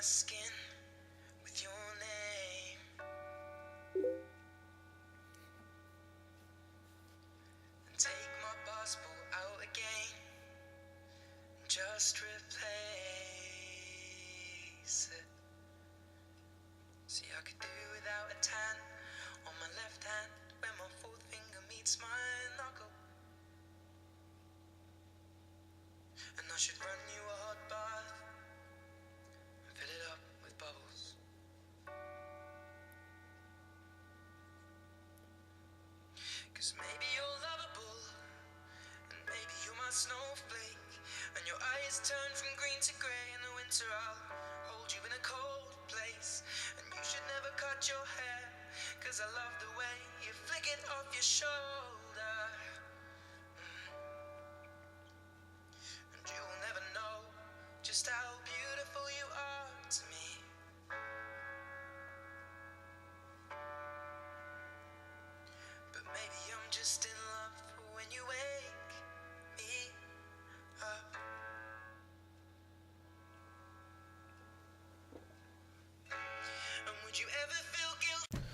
skin with your name. And take my passport out again. Just replace it. See, I could do without a tan on my left hand where my fourth finger meets my knuckle. And I should run you a hot bath and fill it up with bubbles. Cause maybe you're lovable, and maybe you're my snowflake, and your eyes turn from green to grey. In the winter I'll hold you in a cold place, and you should never cut your hair, cause I love the way you flick it off your shoulder. And you'll never know just how beautiful you are to me. But maybe I'm just in love when you wake me up. And would you ever feel guilty?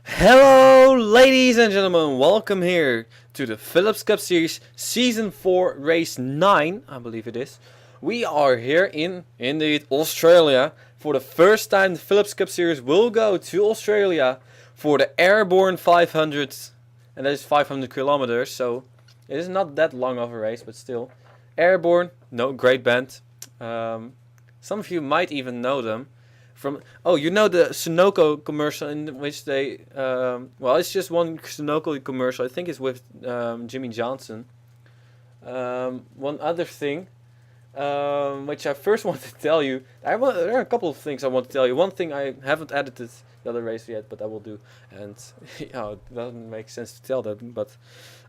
Hello ladies and gentlemen, welcome here to the Philips Cup Series Season 4 Race 9, I believe it is. We are here in, indeed, Australia. For the first time the Philips Cup Series will go to Australia for the Airbourne 500, and that is 500 kilometers, so it is not that long of a race, but still. Airbourne, no, great band. Some of you might even know them. You know the Sunoco commercial in which they, well, it's just one Sunoco commercial. I think it's with Jimmy Johnson. One other thing, which I first want to tell you, there are a couple of things I want to tell you. One thing, I haven't edited the other race yet, but I will do, and it doesn't make sense to tell that. But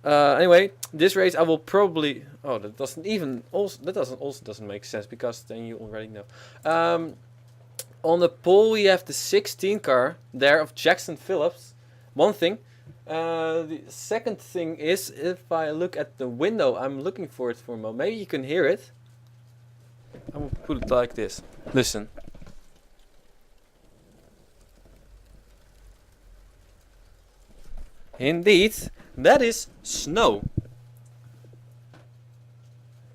anyway, this race I will probably. Oh, that doesn't make sense, because then you already know. On the pole we have the 16 car there of Jackson Phillips. One thing. The second thing is, if I look at the window, I'm looking for it for a moment. Maybe you can hear it. I will put it like this. Listen. Indeed, that is snow.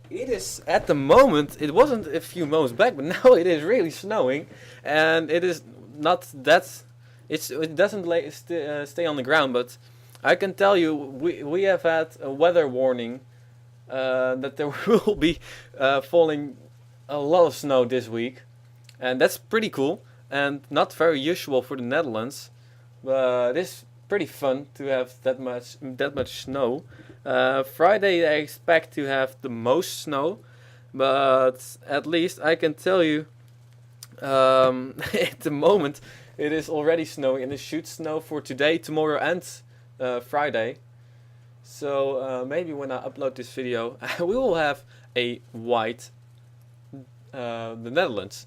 It is at the moment. It wasn't a few moments back, but now it is really snowing, and it is not that. It doesn't stay on the ground, but I can tell you we have had a weather warning that there will be falling a lot of snow this week, and that's pretty cool and not very usual for the Netherlands, but it's pretty fun to have that much snow. Friday I expect to have the most snow, but at least I can tell you at the moment it is already snowing, and it should snow for today, tomorrow and Friday. So maybe when I upload this video we will have a white the Netherlands.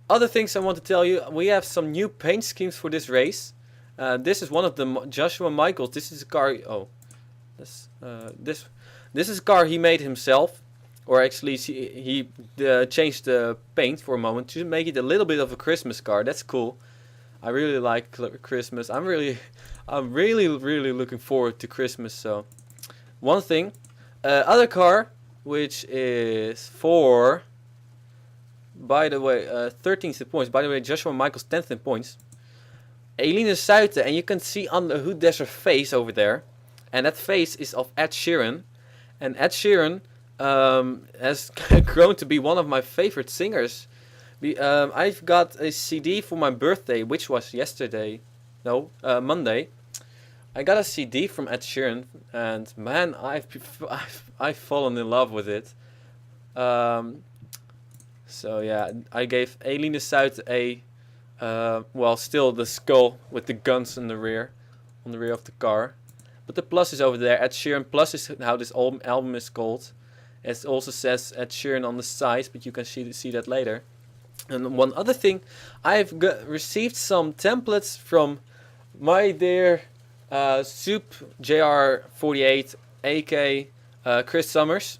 Other things I want to tell you, we have some new paint schemes for this race. This is one of the Joshua Michaels. This is a car. This is a car he made himself, or actually he changed the paint for a moment to make it a little bit of a Christmas car. That's cool. I really like Christmas. I'm really looking forward to Christmas. So, one thing, other car, which is for, by the way, 13th points. By the way, Joshua Michaels 10th in points. Eline Suiten, and you can see on the hood there's a face over there, and that face is of Ed Sheeran, and Ed Sheeran has grown to be one of my favorite singers. I've got a CD for my birthday, which was Monday. I got a CD from Ed Sheeran, and man, I've fallen in love with it. So yeah, I gave Eline Suiten a still the skull with the guns on the rear of the car. But the plus is over there. Ed Sheeran Plus is how this album is called. It also says Ed Sheeran on the side, but you can see that later. And one other thing, I've received some templates from my dear Soup JR48, aka Chris Summers.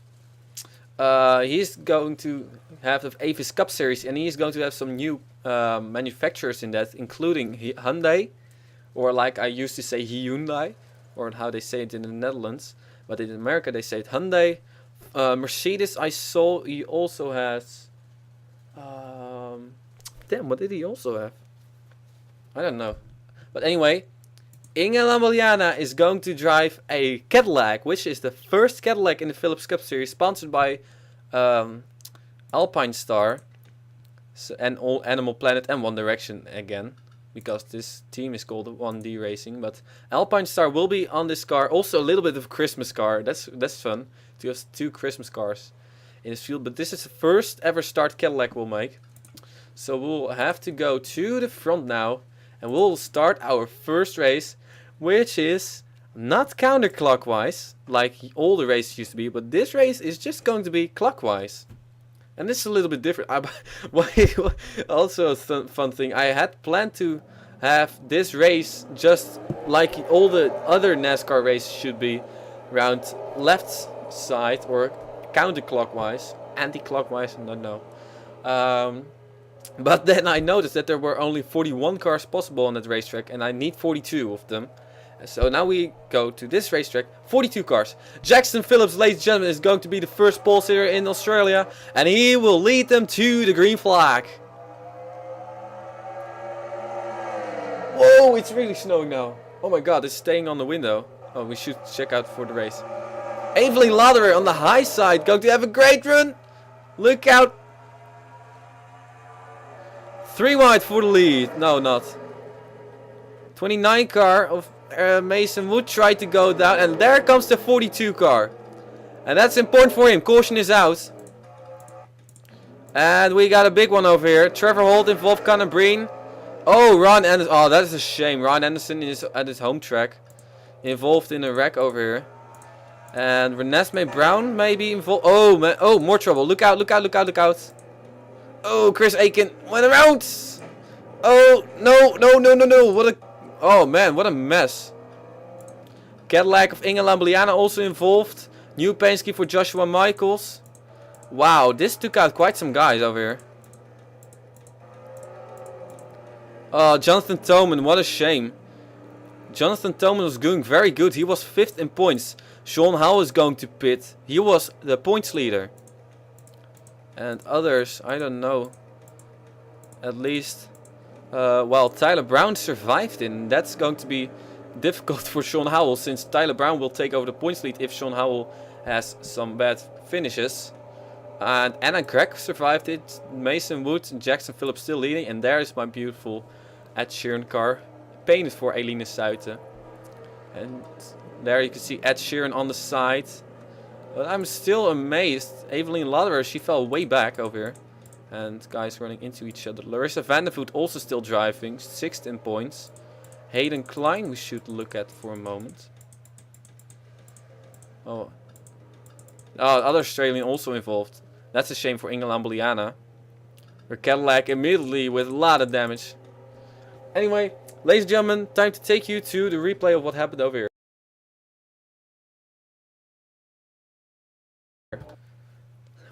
He's going to have the Avis Cup Series, and he is going to have some new manufacturers in that, including Hyundai, or like I used to say Hyundai, or how they say it in the Netherlands, but in America they say it Hyundai. Mercedes, I saw he also has. Damn, what did he also have? I don't know. But anyway, Inge Lamoliana is going to drive a Cadillac, which is the first Cadillac in the Philips Cup Series, sponsored by Alpine Star, and all Animal Planet and One Direction again, because this team is called 1D Racing. But Alpine Star will be on this car. Also a little bit of a Christmas car. That's fun to have 2 Christmas cars in this field. But this is the first ever start Cadillac we'll make. So we'll have to go to the front now, and we'll start our first race, which is not counterclockwise like all the races used to be, but this race is just going to be clockwise. And this is a little bit different. Also a fun thing, I had planned to have this race just like all the other NASCAR races should be, around left side or counterclockwise, anti-clockwise, I don't know. But then I noticed that there were only 41 cars possible on that racetrack, and I need 42 of them. So now we go to this racetrack, 42 cars. Jackson Phillips, ladies and gentlemen, is going to be the first pole sitter in Australia, and he will lead them to the green flag. Whoa, it's really snowing now. Oh my god, it's staying on the window. Oh, we should check out for the race. Evelyn Lauderer on the high side, going to have a great run. Look out. 3 wide for the lead. No, not. 29 car of Mason Wood tried to go down, and there comes the 42 car. And that's important for him. Caution is out. And we got a big one over here. Trevor Holt involved Conor Breen. Oh, Ron Anderson. Oh, that is a shame. Ron Anderson is at his home track, involved in a wreck over here. And Renesmee Brown may be involved. Oh, man. Oh, more trouble. Look out, look out, look out, look out. Oh, Chris Aiken went around. Oh, no, no, no, no, no. What a... Oh, man, what a mess. Cadillac of Inge Lamoliana also involved. New Penske for Joshua Michaels. Wow, this took out quite some guys over here. Oh, Jonathan Toman, what a shame. Jonathan Toman was doing very good. He was 5th in points. Sean Howell is going to pit. He was the points leader. And others, I don't know. At least, well, Tyler Brown survived it, and that's going to be difficult for Sean Howell, since Tyler Brown will take over the points lead if Sean Howell has some bad finishes. And Anna Gregg survived it. Mason Wood and Jackson Phillips still leading, and there is my beautiful Ed Sheeran car, painted for Eline Suiten. And there you can see Ed Sheeran on the side. But I'm still amazed. Evelyn Lauderer, she fell way back over here. And guys running into each other. Larissa Vandervoot also still driving. 6th in points. Hayden Klein we should look at for a moment. Oh. Oh, other Australian also involved. That's a shame for Inge Lamoliana. Her Cadillac immediately with a lot of damage. Anyway, ladies and gentlemen, time to take you to the replay of what happened over here.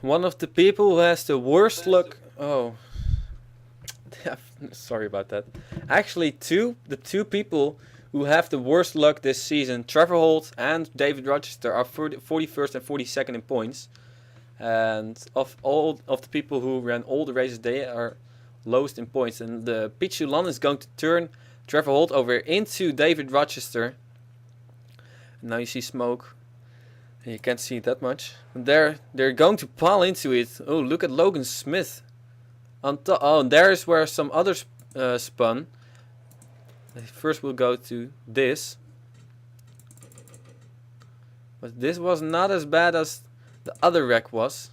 One of the people who has the worst luck. Oh, sorry about that. Actually, the two people who have the worst luck this season, Trevor Holt and David Rochester, are 41st and 42nd in points. And of all of the people who ran all the races, they are lowest in points. And the Pichulan is going to turn Trevor Holt over into David Rochester. And now you see smoke. You can't see it that much. They're going to pile into it. Oh, look at Logan Smith. On top. Oh, and there's where some others spun. First we'll go to this. But this was not as bad as the other wreck was.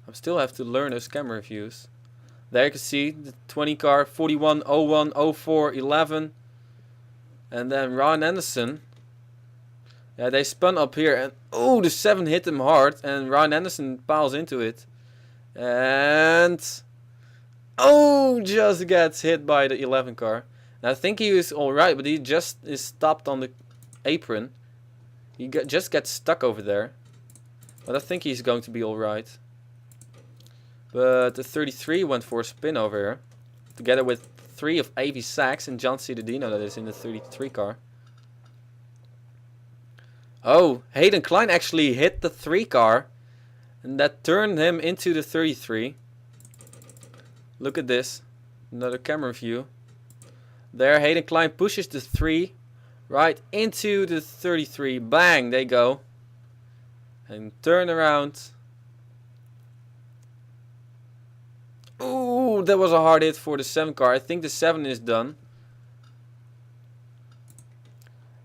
I still have to learn those camera views. There you can see the 20 car, 41, 01, 04, 11. And then Ron Anderson. Yeah, they spun up here, and oh, the 7 hit them hard, and Ryan Anderson piles into it. And oh, just gets hit by the 11 car. And I think he is alright, but he just is stopped on the apron. He just gets stuck over there. But I think he's going to be alright. But the 33 went for a spin over here. Together with 3 of Avi Sachs and John Cittadino that is in the 33 car. Oh, Hayden Klein actually hit the 3 car. And that turned him into the 33. Look at this. Another camera view. There, Hayden Klein pushes the 3 right into the 33. Bang, they go. And turn around. Ooh, that was a hard hit for the 7 car. I think the 7 is done.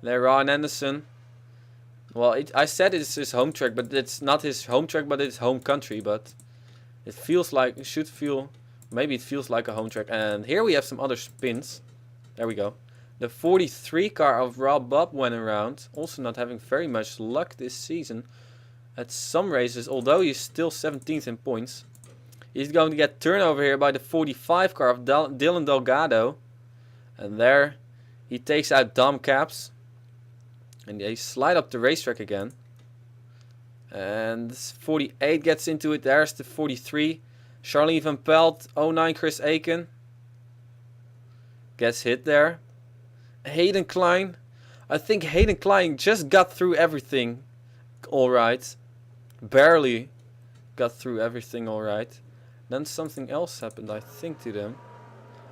There, Ron Anderson. Well, I said it's his home track, but it's not his home track, but it's home country. But it feels like, it should feel, maybe it feels like a home track. And here we have some other spins. There we go. The 43 car of Rob Bob went around. Also not having very much luck this season at some races, although he's still 17th in points. He's going to get turned over here by the 45 car of Dylan Delgado. And there he takes out Dom Caps. And they slide up the racetrack again. And 48 gets into it. There's the 43. Charlene Van Pelt. 09 Chris Aiken. Gets hit there. Hayden Klein. I think Hayden Klein just got through everything alright. Barely got through everything alright. Then something else happened, I think, to them.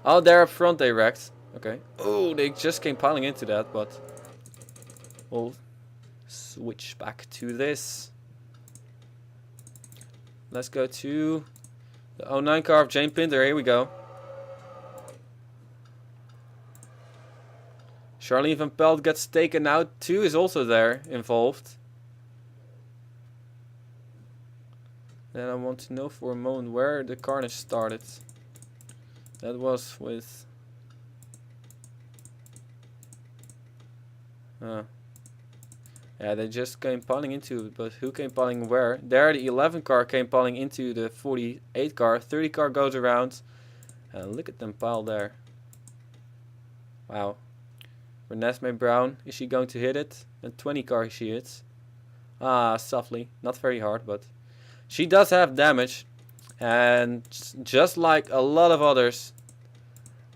Oh, there up front they wrecked. Okay. Oh, they just came piling into that, but we'll switch back to this. Let's go to the 09 car of Jane Pinter. Here we go. Charlene Van Pelt gets taken out. 2 is also there involved. Then I want to know for a moment where the carnage started. That was with yeah, they just came piling into it, but who came piling where? There, the 11 car came piling into the 48 car. 30 car goes around. And look at them pile there. Wow. Renesmee Brown, is she going to hit it? And 20 car she hits. Ah, softly. Not very hard, but she does have damage. And just like a lot of others,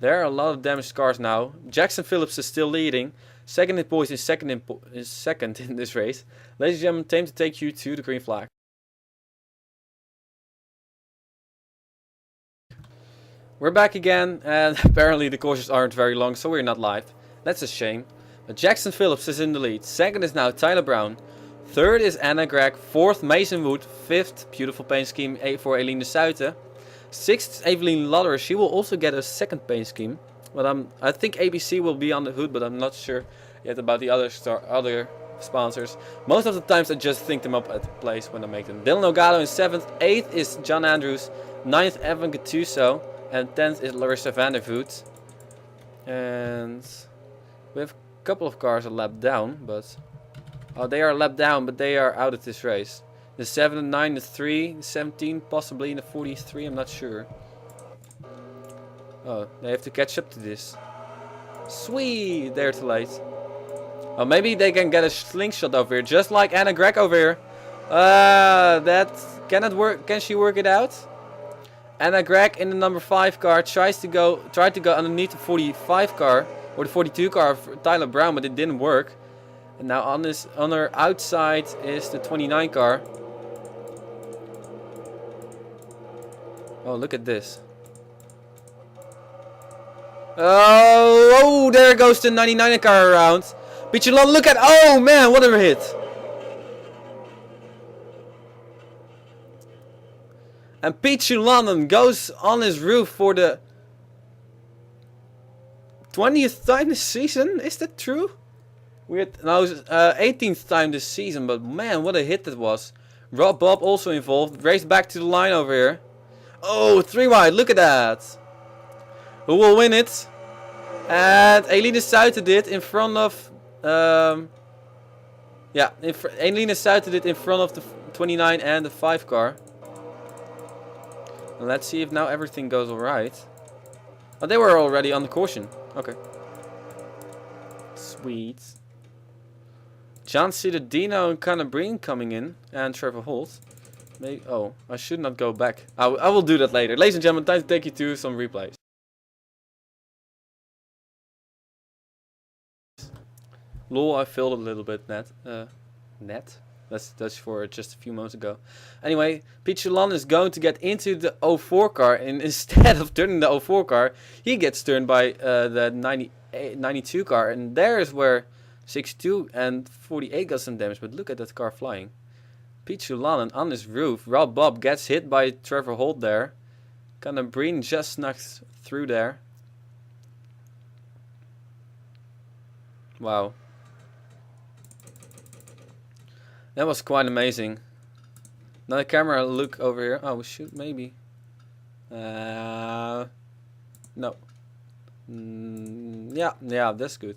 there are a lot of damaged cars now. Jackson Phillips is still leading. Second in points is second in this race. Ladies and gentlemen, time to take you to the green flag. We're back again, and apparently the courses aren't very long, so we're not live. That's a shame. But Jackson Phillips is in the lead. Second is now Tyler Brown. Third is Anna Gregg. Fourth, Mason Wood. Fifth, beautiful paint scheme for Eline de Suiten. Sixth, Evelyn Lodder. She will also get a second paint scheme. But I think ABC will be on the hood, but I'm not sure yet about the other sponsors. Most of the times I just think them up at the place when I make them. Dylan Ogado in 7th. 8th is John Andrews. 9th, Evan Gattuso. And 10th is Larissa Vandervoot. And we have a couple of cars a lap down, but oh, they are a lap down, but they are out of this race. The 7 and 9, the 3, the 17, possibly in the 43, I'm not sure. Oh, they have to catch up to this. Sweet, they're too late. Oh, maybe they can get a slingshot over here, just like Anna Gregg over here. That cannot work. Can she work it out? Anna Gregg in the number 5 car tried to go underneath the 45 car or the 42 car of Tyler Brown, but it didn't work. And now on her outside is the 29 car. Oh, look at this. Oh, there goes the 99 car around. Pichulon, look at, oh man, what a hit. And Pichulon goes on his roof for the 20th time this season. Is that true? Weird. No, 18th time this season, but man, what a hit that was. Rob Bob also involved. Raced back to the line over here. Oh, 3 wide, look at that. Who will win it? And Eline de Suiten did in front of yeah, Eline de Suiten did in front of the 29 and the 5 car. And let's see if now everything goes alright. Oh, they were already on the caution. Okay. Sweet. John Citadino and Conor Breen coming in. And Trevor Holt. Maybe, oh, I should not go back. I will do that later. Ladies and gentlemen, time to take you to some replays. Lol, I filled a little bit net. That's for just a few moments ago. Anyway, Pichulan is going to get into the 04 car, and instead of turning the 04 car, he gets turned by the 92 car, and there's where 62 and 48 got some damage. But look at that car flying. Pichulan on his roof. Rob Bob gets hit by Trevor Holt there. Conor Breen just snuck through there. Wow. That was quite amazing. Another camera look over here. Oh shoot, maybe. No. Yeah, that's good.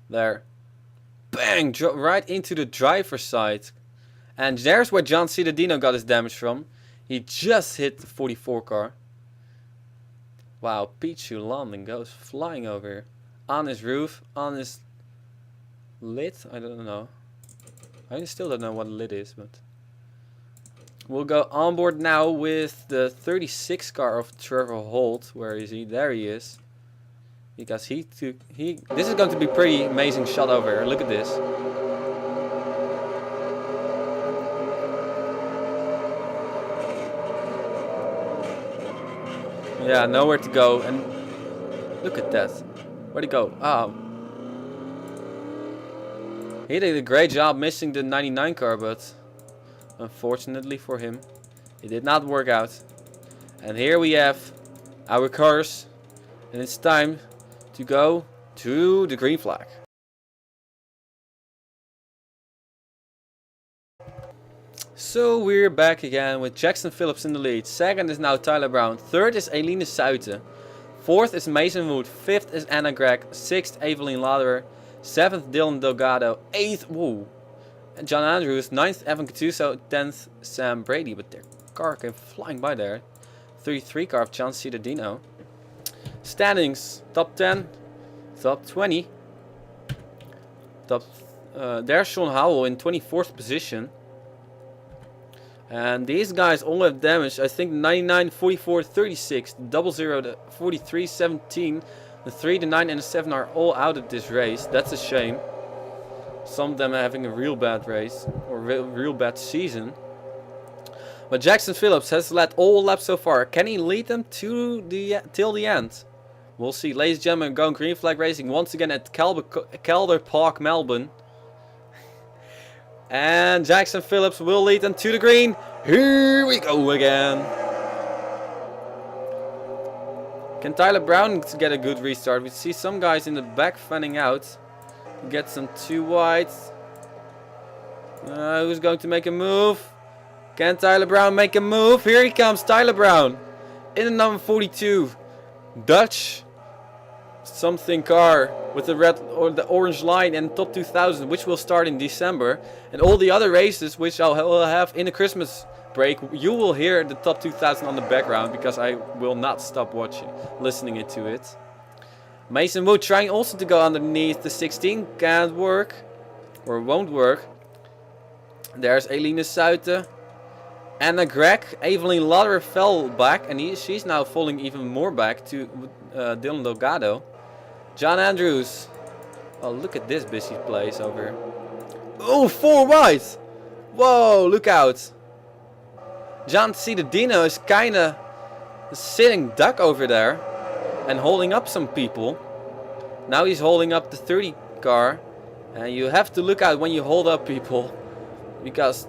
There. Bang! Right into the driver's side. And there's where John Citadino got his damage from. He just hit the 44 car. Wow, Pichu landing goes flying over here. On his roof, on his lid, I don't know. I still don't know what a lid is, but we'll go on board now with the 36 car of Trevor Holt. Where is he? There he is. Because this is going to be pretty amazing shot over here. Look at this. Yeah, nowhere to go, and look at that. Where'd he go? Oh. He did a great job missing the 99 car, but unfortunately for him, it did not work out. And here we have our cars, and it's time to go to the green flag. So we're back again with Jackson Phillips in the lead. Second is now Tyler Brown. Third is Eline Suiten. Fourth is Mason Wood. Fifth is Anna Gregg. Sixth, Evelyn Lauderer. 7th, Dylan Delgado. 8th, whoa, John Andrews. 9th, Evan Cattuso. 10th, Sam Brady. But their car came flying by there. 33 car of John Citadino. Standings, top 10, top 20. There's Sean Howell in 24th position. And these guys all have damage. I think 99, 44, 36, the 00, the 43, 17. The 3, the 9 and the 7 are all out of this race. That's a shame. Some of them are having a real bad race. Or real bad season. But Jackson Phillips has led all laps so far. Can he lead them till the end? We'll see. Ladies and gentlemen, going green flag racing once again at Calder Park, Melbourne. And Jackson Phillips will lead them to the green. Here we go again. Can Tyler Brown get a good restart? We see some guys in the back fanning out. Get some too wide. Who's going to make a move? Can Tyler Brown make a move? Here he comes, Tyler Brown. In the number 42. Dutch something car with the red or the orange line and top 2000, which will start in December. And all the other races which I will have in the Christmas break, you will hear the top 2000 on the background because I will not stop listening to it. Mason Wood trying also to go underneath the 16, can't work or won't work. There's Eline Suiten. Anna Gregg, Evelyn Lauderer fell back and she's now falling even more back to Dylan Delgado. John Andrews. Oh, look at this busy place over here. Oh, 4 wide. Whoa, look out. John Citadino is kinda sitting duck over there and holding up some people. Now he's holding up the 30 car. And you have to look out when you hold up people, because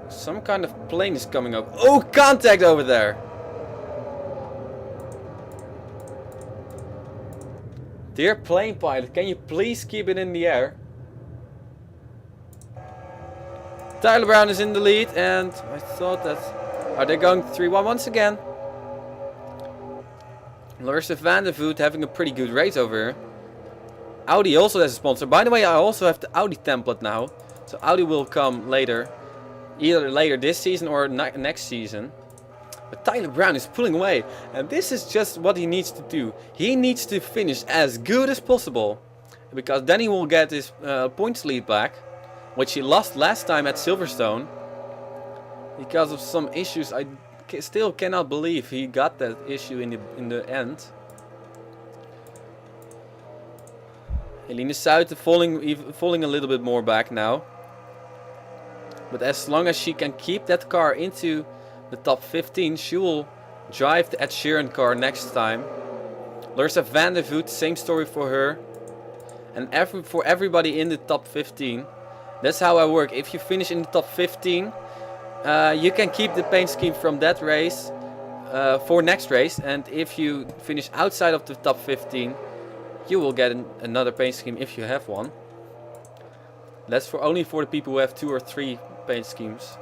some kind of plane is coming up. Oh, contact over there. Dear plane pilot, can you please keep it in the air? Tyler Brown is in the lead, and I thought that... Are they going 3-1 once again? Larissa van der Voet having a pretty good race over here. Audi also has a sponsor. By the way, I also have the Audi template now. So Audi will come later. Either later this season or next season. But Tyler Brown is pulling away. And this is just what he needs to do. He needs to finish as good as possible. because then he will get his points lead back, which he lost last time at Silverstone because of some issues. I still cannot believe he got that issue in the end. Eline Suiter falling a little bit more back now. But as long as she can keep that car into the top 15, she will drive the Ed Sheeran car next time. Larissa van der Voet, same story for her. And for everybody in the top 15. That's how I work. If you finish in the top 15, you can keep the paint scheme from that race for next race. And if you finish outside of the top 15, you will get another paint scheme if you have one. That's only for the people who have 2 or 3 paint schemes.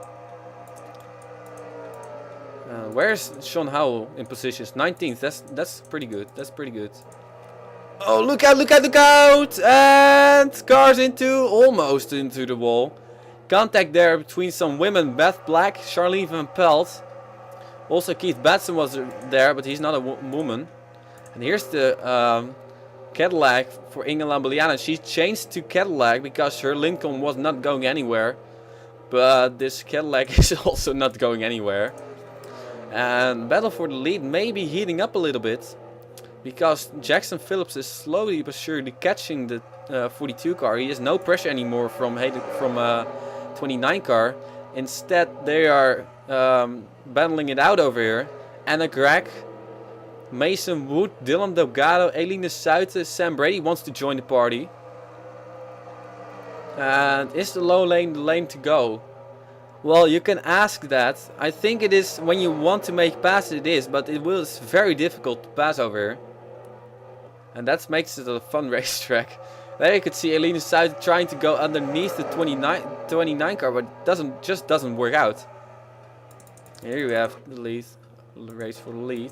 Where's Sean Howell in positions? 19th. That's pretty good. That's pretty good. Oh, look out! Look out! Look out! And cars almost into the wall. Contact there between some women. Beth Black, Charlene Van Pelt. Also Keith Batson was there, but he's not a woman. And here's the Cadillac for Inge Lambiliana. She changed to Cadillac because her Lincoln was not going anywhere. But this Cadillac is also not going anywhere. And battle for the lead may be heating up a little bit. Because Jackson Phillips is slowly but surely catching the 42 car. He has no pressure anymore from 29 car. Instead they are battling it out over here. Anna Gregg, Mason Wood, Dylan Delgado, Eline Suiter, Sam Brady wants to join the party. And is the low lane the lane to go? Well, you can ask that. I think it is when you want to make passes, it is, but it's very difficult to pass over here. And that makes it a fun racetrack. There you could see Eline Suiter trying to go underneath the 29 car, but it just doesn't work out. Here you have the race for the lead.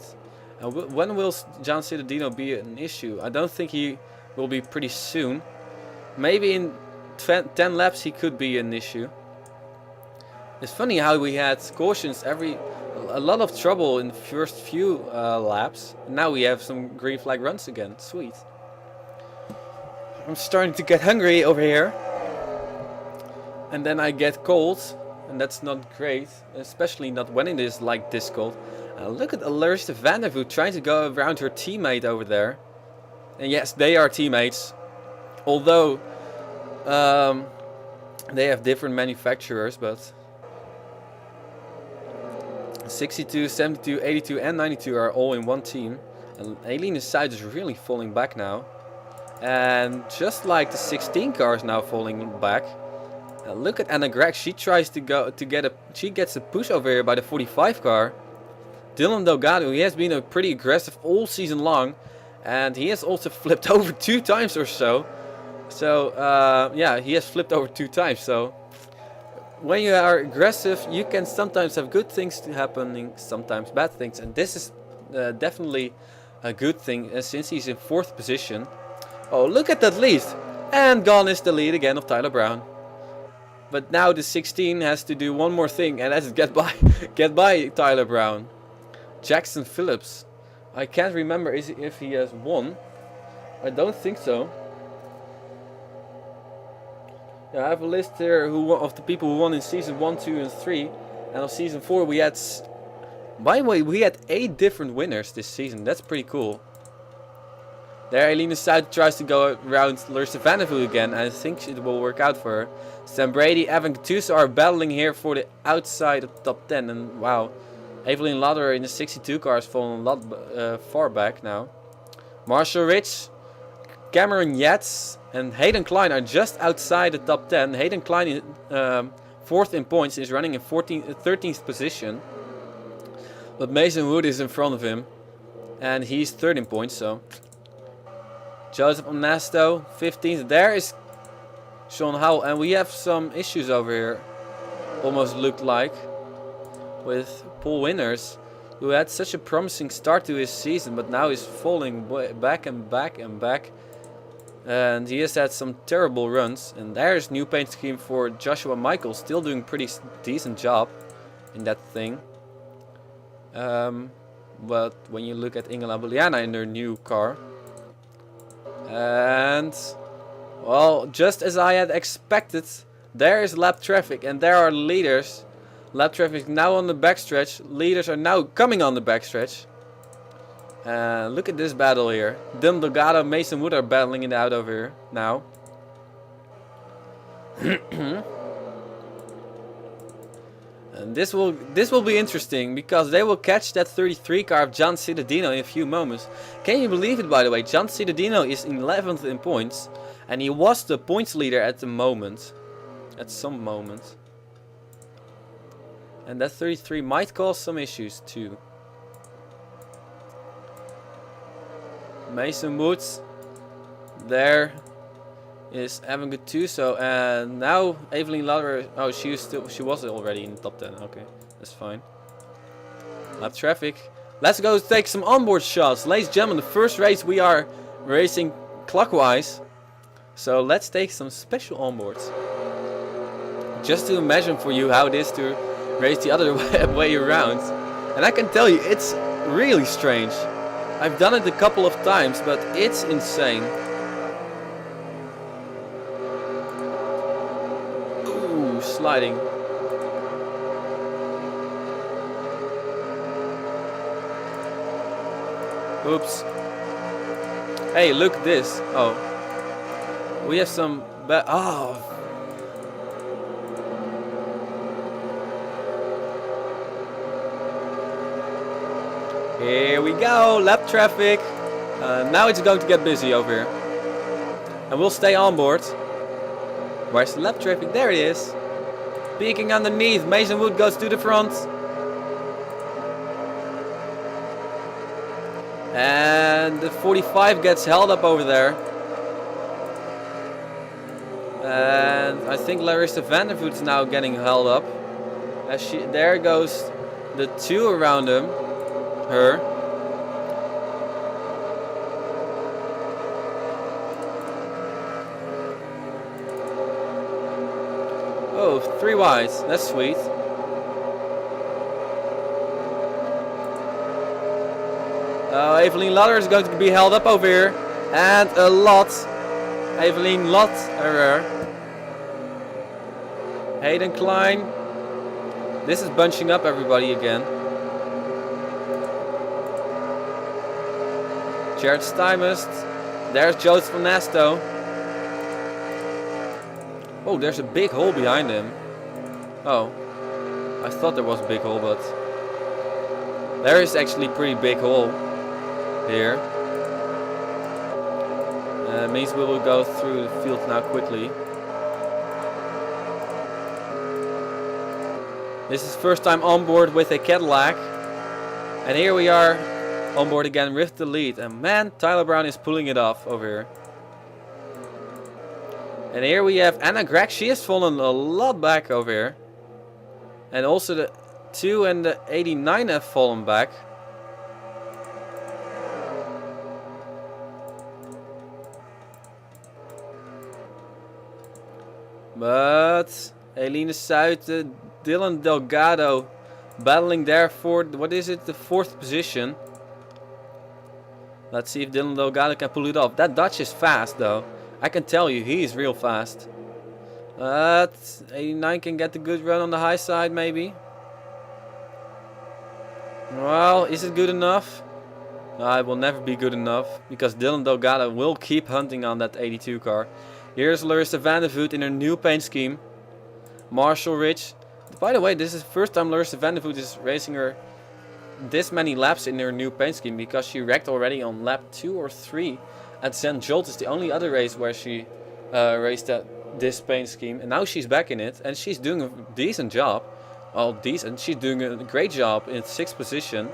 When will John Cittadino be an issue? I don't think he will be pretty soon. Maybe in 10 laps he could be an issue. It's funny how we had cautions a lot of trouble in the first few laps. Now we have some green flag runs again. Sweet. I'm starting to get hungry over here. And then I get cold. And that's not great. Especially not when it is like this cold. Look at Larissa van der Voet trying to go around her teammate over there. And yes, they are teammates. Although they have different manufacturers, but 62, 72, 82 and 92 are all in one team. And Eline Suiter is really falling back now. And just like the 16 car is now falling back. Look at Anna Gregg. She tries to she gets a push over here by the 45 car. Dylan Delgado, he has been pretty aggressive all season long. And he has also flipped over 2 times or so. So yeah, he has flipped over 2 times. So when you are aggressive, you can sometimes have good things happening, sometimes bad things. And this is definitely a good thing since he's in 4th position. Oh, look at that lead. And gone is the lead again of Tyler Brown. But now the 16 has to do one more thing, and that's get by Tyler Brown. Jackson Phillips. I can't remember if he has won. I don't think so. Yeah, I have a list here of the people who won in season 1, 2 and 3. And of season 4 we had... By the way, we had 8 different winners this season. That's pretty cool. There Eline Suiter tries to go around Larissa van der Voet again. And I think it will work out for her. Sam Brady, Evan Gattuso are battling here for the outside of the top 10. And wow, Evelyn Lauder in the 62 car has fallen a lot far back now. Marshall Rich, Cameron Yates and Hayden Klein are just outside the top 10. Hayden Klein, 4th in points, is running in 13th position. But Mason Wood is in front of him. And he's 3rd in points, so... Joseph Onasto, 15th. There is Sean Howell. And we have some issues over here. Almost looked like. With Paul Winners. Who had such a promising start to his season. But now he's falling back and back and back. And he has had some terrible runs. And there's new paint scheme for Joshua Michael. Still doing pretty decent job in that thing. But when you look at Inge Lambiliana in their new car. And Well, just as I had expected, there is lap traffic and there are leaders. Lap traffic now on the backstretch. Leaders are now coming on the backstretch. Look at this battle here. Dylan Delgado, Mason Wood are battling it out over here now. And this will be interesting because they will catch that 33 car of John Cittadino in a few moments. Can you believe it, by the way? John Cittadino is 11th in points and he was the points leader at the moment. At some moment. And that 33 might cause some issues too. Mason Woods there is having good too. So and now Evelyn Lauder. Oh, she was already in the top 10. Okay, that's fine. Lap traffic. Let's go take some onboard shots, ladies and gentlemen. The first race we are racing clockwise, so let's take some special onboards. Just to imagine for you how it is to race the other way around, and I can tell you it's really strange. I've done it a couple of times, but it's insane. Ooh, sliding. Oops. Hey, look at this. Oh. We have some oh. Here we go, lap traffic. Now it's going to get busy over here. And we'll stay on board. Where's the lap traffic? There it is. Peeking underneath. Mason Wood goes to the front. And the 45 gets held up over there. And I think Larissa Vandervoort is now getting held up. As there goes the two around him. Her. Oh, 3 wides. That's sweet. Evelyn Lauder is going to be held up over here. And a lot. Evelyn Lauder. Hayden Klein. This is bunching up everybody again. Jared Stymust. There's Joseph Van Nasto. Oh, there's a big hole behind him. Oh. I thought there was a big hole, but there is actually a pretty big hole here. Means we will go through the field now quickly. This is first time on board with a Cadillac. And here we are on board again with the lead. And man, Tyler Brown is pulling it off over here. And here we have Anna Gregg. She has fallen a lot back over here. And also the 2 and the 89 have fallen back. But Eline Suiten, Dylan Delgado battling there for, what is it, the 4th position. Let's see if Dylan Delgado can pull it off. That Dutch is fast though. I can tell you, he is real fast. 89 can get the good run on the high side maybe. Well, is it good enough? No, it will never be good enough. Because Dylan Delgado will keep hunting on that 82 car. Here's Larissa Vandervoort in her new paint scheme. Marshall Rich. By the way, this is the first time Larissa Vandervoort is racing her this many laps in her new paint scheme. Because she wrecked already on lap 2 or 3 at St. Jolt. Is the only other race where she raced this paint scheme. And now she's back in it. And she's doing a decent job. Well, decent. She's doing a great job in 6th position.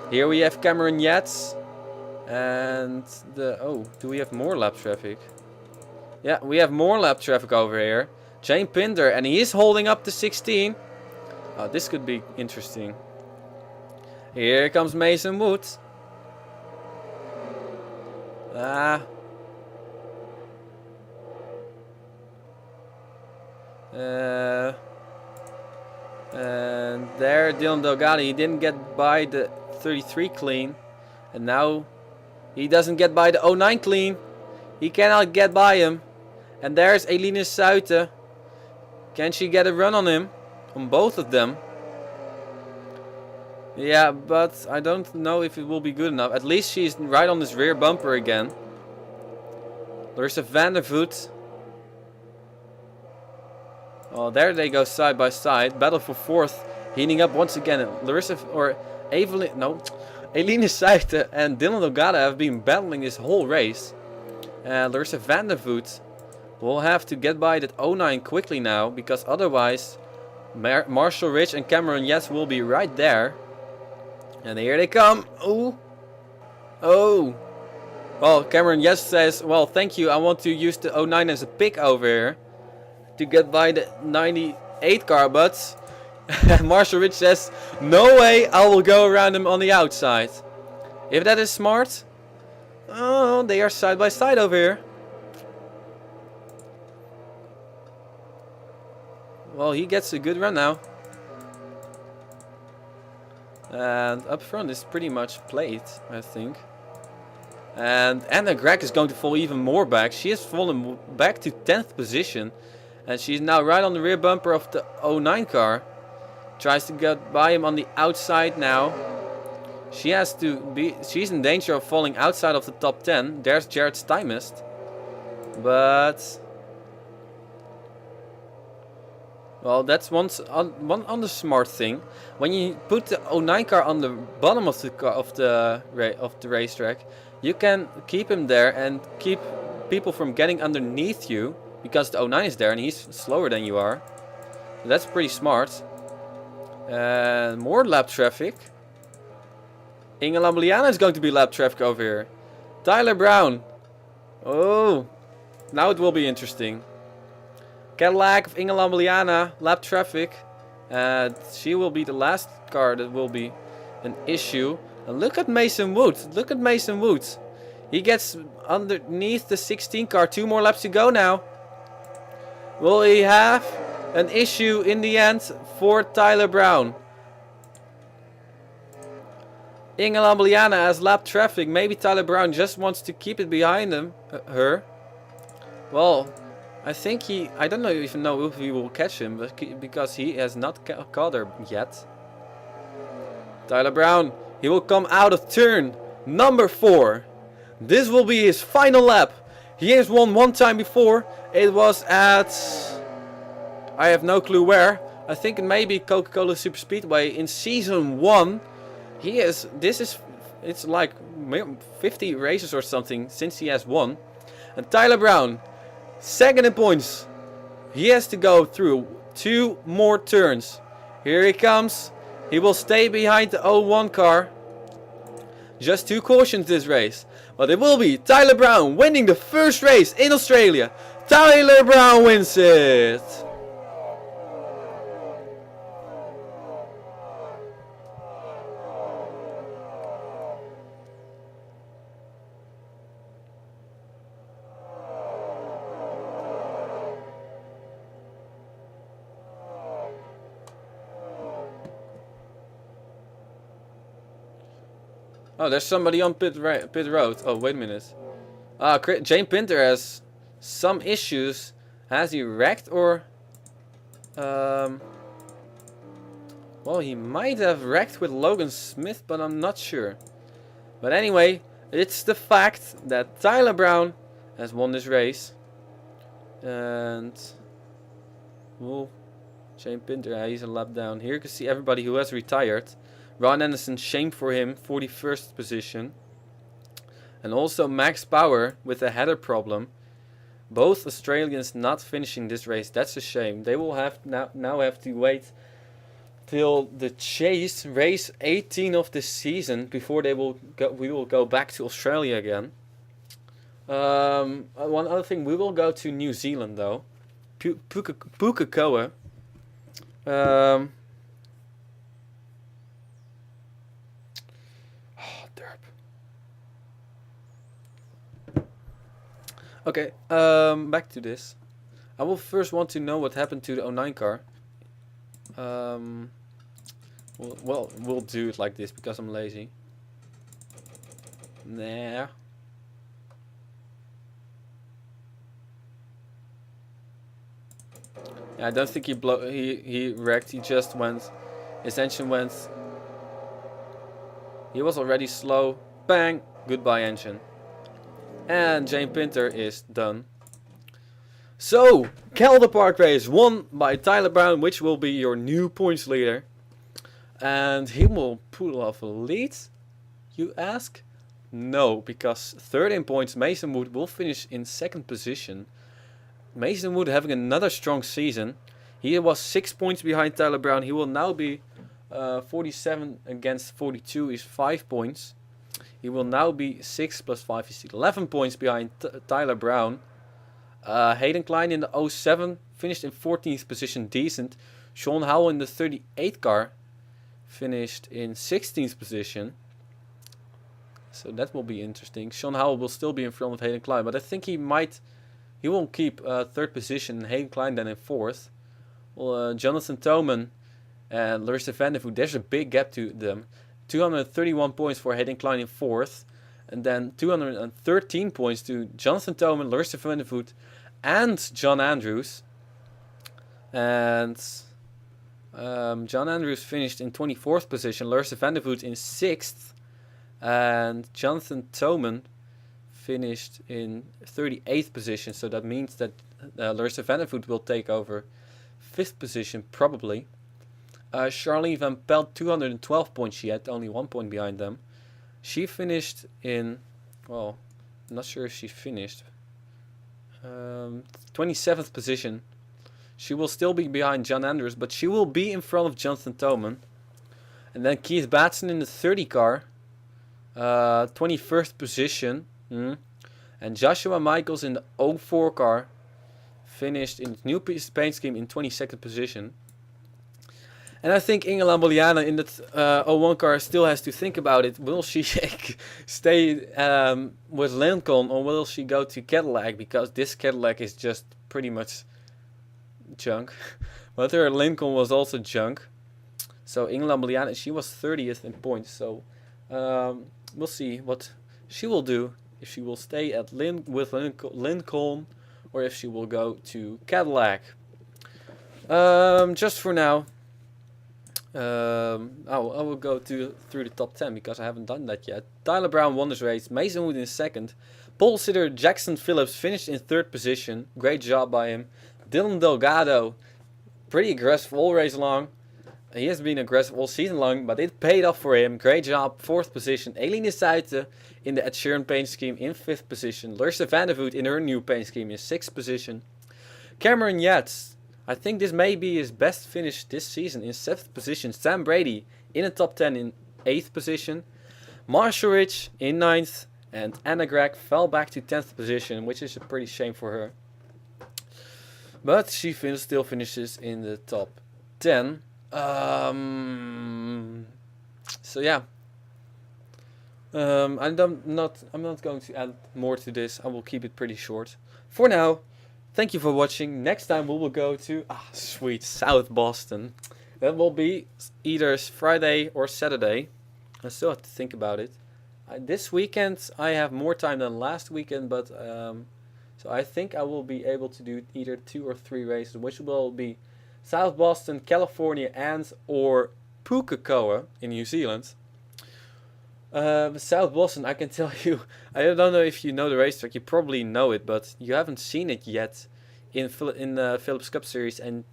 Here we have Cameron Yates. And the... Oh, do we have more lap traffic? Yeah, we have more lap traffic over here. Jane Pinder, and he is holding up to 16. Oh, this could be interesting. Here comes Mason Woods. And there, Dylan Delgado, he didn't get by the 33 clean. And now he doesn't get by the 09 clean. He cannot get by him. And there's Eline Suiten. Can she get a run on him? On both of them? Yeah, but I don't know if it will be good enough. At least she's right on this rear bumper again. Larissa van der Voet. Oh, there they go side by side. Battle for fourth. Heating up once again. Larissa or Evelyn, no, Eline Suiten and Dylan Ogata have been battling this whole race. Larissa van der Voet will have to get by that 09 quickly now, because otherwise Marshall Rich and Cameron Yes will be right there. And here they come. Oh. Oh. Well, Cameron Yes says, well, thank you. I want to use the 09 as a pick over here to get by the 98 car, but Marshall Rich says, no way, I will go around him on the outside. If that is smart. Oh, they are side by side over here. Well, he gets a good run now. And up front is pretty much played, I think. And Anna Gregg is going to fall even more back. She has fallen back to 10th position. And she's now right on the rear bumper of the 09 car. Tries to get by him on the outside now. She's in danger of falling outside of the top 10. There's Jared Stymist. But well, that's one other smart thing. When you put the 09 car on the bottom of the racetrack, you can keep him there and keep people from getting underneath you, because the 09 is there and he's slower than you are. That's pretty smart. And more lap traffic. Inge Lambliana is going to be lap traffic over here. Tyler Brown. Oh, now it will be interesting. Cadillac of Inge Lambliana, lap traffic. She will be the last car that will be an issue. And look at Mason Wood. Look at Mason Wood. He gets underneath the 16 car. 2 more laps to go now. Will he have an issue in the end for Tyler Brown? Inge Lambliana has lap traffic. Maybe Tyler Brown just wants to keep it behind her. Well, I think I don't even know if he will catch him, but because he has not caught her yet. Tyler Brown, he will come out of turn number 4. This will be his final lap. He has won one time before. It was at, I have no clue where. I think it may be Coca-Cola Super Speedway in season 1. It's like 50 races or something since he has won. And Tyler Brown, second in points. He has to go through 2 more turns. Here he comes. He will stay behind the 01 car. Just 2 cautions this race. But it will be Tyler Brown winning the first race in Australia. Tyler Brown wins it. Oh, there's somebody on pit road. Oh, wait a minute. Jane Pinter has some issues. Has he wrecked or? Well, he might have wrecked with Logan Smith, but I'm not sure. But anyway, it's the fact that Tyler Brown has won this race. And well, Jane Pinter, he's a lap down. Here you can see everybody who has retired. Ron Anderson, shame for him, 41st position. And also Max Power with a header problem. Both Australians not finishing this race. That's a shame. They will have now have to wait till the chase race 18 of this season before we will go back to Australia again. One other thing, we will go to New Zealand though. Pukekohe. Okay, back to this. I will first want to know what happened to the 09 car. Well, we'll do it like this because I'm lazy. Nah. Yeah, I don't think he wrecked. He just went. His engine went. He was already slow. Bang! Goodbye, engine. And Jane Pinter is done. So, Calder Park race won by Tyler Brown, which will be your new points leader. And he will pull off a lead, you ask? No, because third in points, Mason Wood will finish in second position. Mason Wood having another strong season. He was 6 points behind Tyler Brown. He will now be 47 against 42 is 5 points. He will now be 6 plus 5 is 11 points behind Tyler Brown. Hayden Klein in the 07 finished in 14th position, decent. Sean Howell in the 38 car finished in 16th position. So that will be interesting. Sean Howell will still be in front of Hayden Klein, but I think he won't keep third position and Hayden Klein then in fourth. Well, Jonathan Thoman and Lurster Vandervoot, there's a big gap to them. 231 points for Hayden Klein in fourth. And then 213 points to Jonathan Thoman, Lurster Vandervoot, and John Andrews. And John Andrews finished in 24th position, Lurster Vandervoot in 6th. And Jonathan Thoman finished in 38th position. So that means that Lurster Vandervoot will take over 5th position probably. Charlene Van Pelt, 212 points. She had only 1 point behind them. She finished in, well, I'm not sure if she finished. 27th position. She will still be behind John Andrews, but she will be in front of Jonathan Thoman. And then Keith Batson in the 30 car. 21st position. And Joshua Michaels in the 04 car. Finished in the new paint scheme in 22nd position. And I think Inge Lamborghini in that 01 car still has to think about it. Will she stay with Lincoln or will she go to Cadillac? Because this Cadillac is just pretty much junk. But her Lincoln was also junk. So Inge Lamborghini, she was 30th in points. So we'll see what she will do. If she will stay at with Lincoln or if she will go to Cadillac. Just for now. I will go through the top 10 because I haven't done that yet. Tyler Brown won this race. Mason Wood in second. Pole sitter Jackson Phillips finished in third position. Great job by him. Dylan Delgado, pretty aggressive all race long. He has been aggressive all season long, but it paid off for him. Great job, fourth position. Eline Suite in the Ed Sheeran paint scheme in fifth position. Lurster Vandervoot in her new paint scheme in sixth position. Cameron Yates, I think this may be his best finish this season in 7th position. Sam Brady in the top 10 in 8th position. Marshall Rich in 9th. And Anna Gregg fell back to 10th position, which is a pretty shame for her. But she still finishes in the top 10. So yeah. I'm not going to add more to this. I will keep it pretty short. For now, thank you for watching. Next time we will go to sweet South Boston. That will be either Friday or Saturday. I still have to think about it. This weekend I have more time than last weekend, but so I think I will be able to do either 2 or 3 races, which will be South Boston, California, and or Pukekohe in New Zealand. South Boston, I can tell you, I don't know if you know the racetrack, you probably know it, but you haven't seen it yet in the Phillips Cup Series, and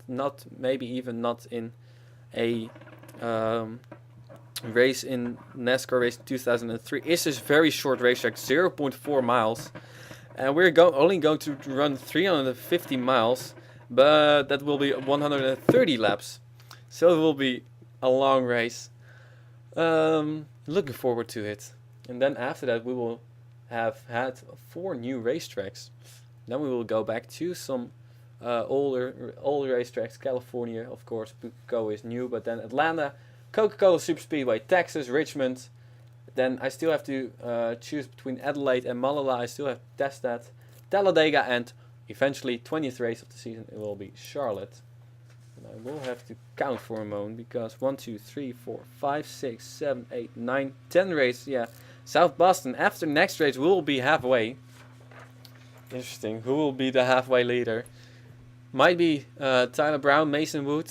maybe even not in a race in NASCAR race 2003. It's a very short racetrack, 0.4 miles, and we're only going to run 350 miles, but that will be 130 laps, so it will be a long race. Looking forward to it. And then after that we will have had 4 new racetracks. Then we will go back to some older racetracks. California, of course, Pukekohe is new, but then Atlanta, Coca-Cola Superspeedway, Texas, Richmond. Then I still have to choose between Adelaide and Malala. I still have to test that. Talladega, and eventually 20th race of the season, it will be Charlotte. I will have to count for a moment because 1, 2, 3, 4, 5, 6, 7, 8, 9, 10 races. Yeah, South Boston. After next race, we will be halfway. Interesting. Who will be the halfway leader? Might be Tyler Brown, Mason Wood,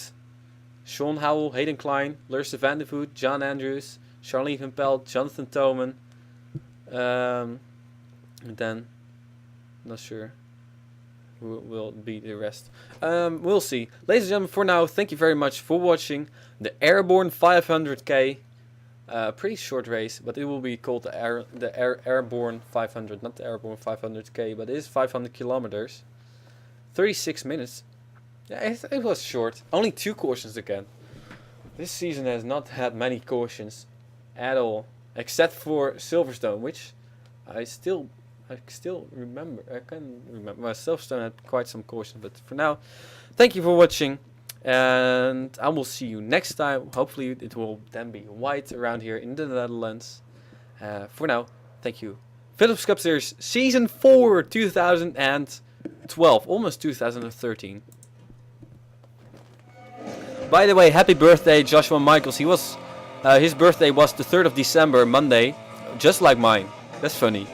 Sean Howell, Hayden Klein, Lursa Vandervoot, John Andrews, Charlene Van Pelt, Jonathan Toman. And then, not sure who will be the rest. We'll see. Ladies and gentlemen, for now, thank you very much for watching the Airbourne 500k. Pretty short race, but it will be called the Airbourne 500, not the Airbourne 500k, but it is 500 kilometers. 36 minutes. Yeah, it was short. Only 2 cautions again. This season has not had many cautions at all, except for Silverstone, which I still remember. I can remember. Well, Silverstone had quite some cautions, but for now, thank you for watching, and I will see you next time. Hopefully, it will then be white around here in the Netherlands. For now, thank you. Philips Cup Series Season 4 2012, almost 2013. By the way, happy birthday, Joshua Michaels. His birthday was the 3rd of December, Monday, just like mine. That's funny.